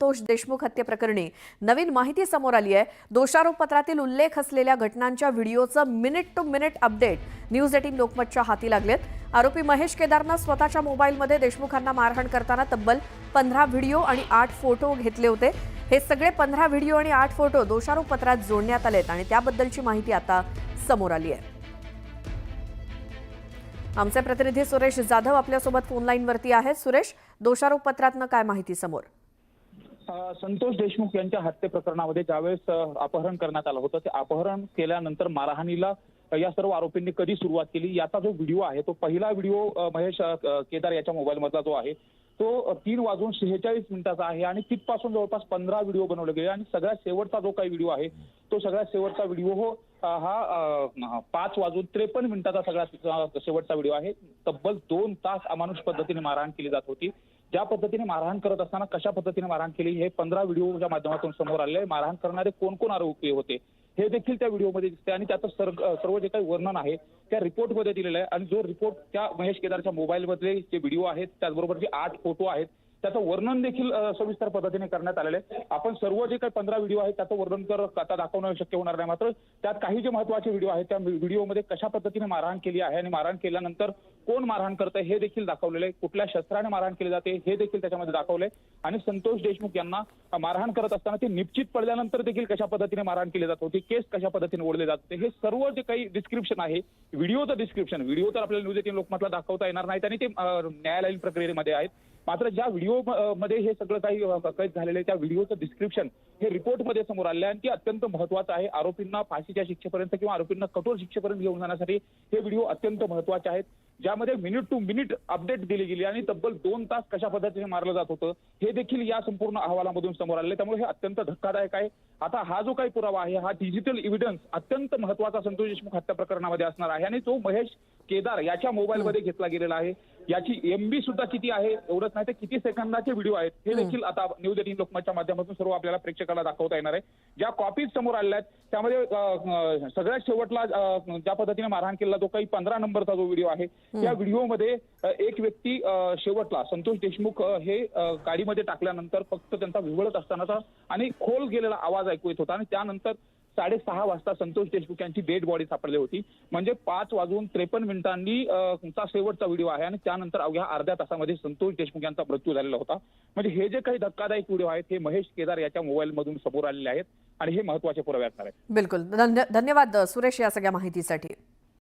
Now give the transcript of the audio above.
संतोष देशमुख हत्येप्रकरणी नवीन माहिती समोर आली आहे। दोषारोपपत्रातील उल्लेख असलेल्या घटनांच्या व्हिडिओचं minute to minute update news 18 लोकमतच्या हाती लागलेत। आरोपी महेश केदारनं स्वतःच्या मोबाईलमध्ये देशमुखांना मारहाण करताना तब्बल 15 व्हिडिओ आणि 8 फोटो घेतले होते। हे सगळे 15 व्हिडिओ आणि 8 फोटो दोषारोपपत्रात जोडण्यात आलेत आणि त्याबद्दलची माहिती आता समोर आली आहे। आमचे प्रतिनिधी सुरेश जाधव आपल्यासोबत फोन लाईनवरती आहेत। सुरेश, दोषारोपपत्रातनं काय माहिती समोर? संतोष देशमुख यांच्या हत्ये प्रकरणामध्ये ज्यावेळेस अपहरण करण्यात आलं होतं, ते अपहरण केल्यानंतर मारहाणीला या सर्व आरोपींनी कधी सुरुवात केली याचा जो व्हिडिओ आहे, तो पहिला व्हिडिओ महेश केदार याच्या मोबाईल मधला जो आहे तो 3:46 आहे आणि तिथपासून जवळपास 15 व्हिडिओ बनवले गेले आणि सगळ्यात शेवटचा जो काही व्हिडिओ आहे तो सगळ्यात शेवटचा व्हिडिओ हा 5:53 सगळ्यात शेवटचा व्हिडिओ आहे। तब्बल 2 तास अमानुष पद्धतीने मारहाण केली जात होती। ज्या पद्धतीने मारहाण करत असताना कशा पद्धतीने मारहाण केली हे 15 व्हिडिओच्या माध्यमातून समोर आले। मारहाण करणारे कोण कोण आरोपी होते हे देखील त्या व्हिडिओमध्ये दिसते आणि त्याचं सर्व जे काही वर्णन आहे त्या रिपोर्टमध्ये दिलेलं आहे आणि जो रिपोर्ट त्या महेश केदारच्या मोबाईलमधले जे व्हिडिओ आहेत त्याचबरोबर जे 8 फोटो आहेत त्याचं वर्णन देखील सविस्तर पद्धतीने करण्यात आलेलं आहे। आपण सर्व जे काही 15 व्हिडिओ आहेत त्याचं वर्णन आता दाखवणं शक्य होणार नाही, मात्र त्यात काही जे महत्त्वाचे व्हिडिओ आहेत त्या व्हिडिओमध्ये कशा पद्धतीने मारहाण केली आहे आणि मारहाण केल्यानंतर कोण मारहाण करतंय हे देखील दाखवलेलं आहे। कुठल्या शस्त्राने मारहाण केली जाते हे देखील त्याच्यामध्ये दाखवलंय आणि संतोष देशमुख यांना मारहाण करत असताना ते निश्चित पडल्यानंतर देखील कशा पद्धतीने मारहाण केली जात होती, केस कशा पद्धतीने ओढले जात होते, हे सर्व जे काही डिस्क्रिप्शन आहे, व्हिडिओचं डिस्क्रिप्शन, व्हिडिओ तर आपल्याला न्यूज 18 लोकमतला दाखवता येणार नाहीत आणि ते न्यायालयीन प्रक्रियेमध्ये आहेत, मात्र ज्या व्हिडिओ मध्ये हे सगळं काही कैद झालेलं आहे त्या व्हिडिओचं डिस्क्रिप्शन हे रिपोर्टमध्ये समोर आले आणि ते अत्यंत महत्त्वाचं आहे। आरोपींना फाशीच्या शिक्षेपर्यंत किंवा आरोपींना कठोर शिक्षेपर्यंत घेऊन जाण्यासाठी हे व्हिडिओ अत्यंत महत्त्वाचे आहेत, ज्यामध्ये मिनिट टू मिनिट अपडेट दिली गेली आणि तब्बल 2 तास कशा पद्धतीने मारलं जात होतं हे देखील या संपूर्ण अहवालामधून समोर आले। त्यामुळे हे अत्यंत धक्कादायक आहे। आता हा जो काही पुरावा आहे हा डिजिटल एव्हिडन्स अत्यंत महत्त्वाचा संतोष देशमुख हत्या प्रकरणामध्ये असणार आहे आणि तो महेश केदार याच्या मोबाईलमध्ये घेतला गेलेला आहे। याची एमबी सुद्धा किती आहे एवढंच नाही तर किती सेकंदाचे व्हिडिओ आहेत हे देखील आता न्यूज 18 लोकमतच्या माध्यमातून सर्व आपल्याला प्रेक्षकाला दाखवता येणार आहे। ज्या कॉपीज समोर आलेल्या आहेत त्यामध्ये सगळ्यात शेवटला ज्या पद्धतीने मारहाण केलेला जो काही 15 नंबरचा जो व्हिडिओ आहे त्या व्हिडिओमध्ये एक व्यक्ती शेवटला संतोष देशमुख हे गाडीमध्ये टाकल्यानंतर फक्त त्यांचा विव्हळत असतानाचा आणि खोल गेलेला आवाज ऐकू येत होता आणि त्यानंतर 6:30 वाजता संतोष देशमुख यांची डेड बॉडी सापडली होती। म्हणजे 5:53 चा शेवटचा व्हिडिओ आहे आणि त्यानंतर अवघ्या अर्ध्या तासामध्ये संतोष देशमुख यांचा मृत्यू झालेला होता। म्हणजे हे जे काही धक्कादायक व्हिडिओ आहेत हे महेश केदार याच्या मोबाईल मधून समोर आलेले आहेत आणि हे महत्त्वाचे पुरावे असणार आहेत। बिलकुल, धन्यवाद सुरेश या सगळ्या माहितीसाठी।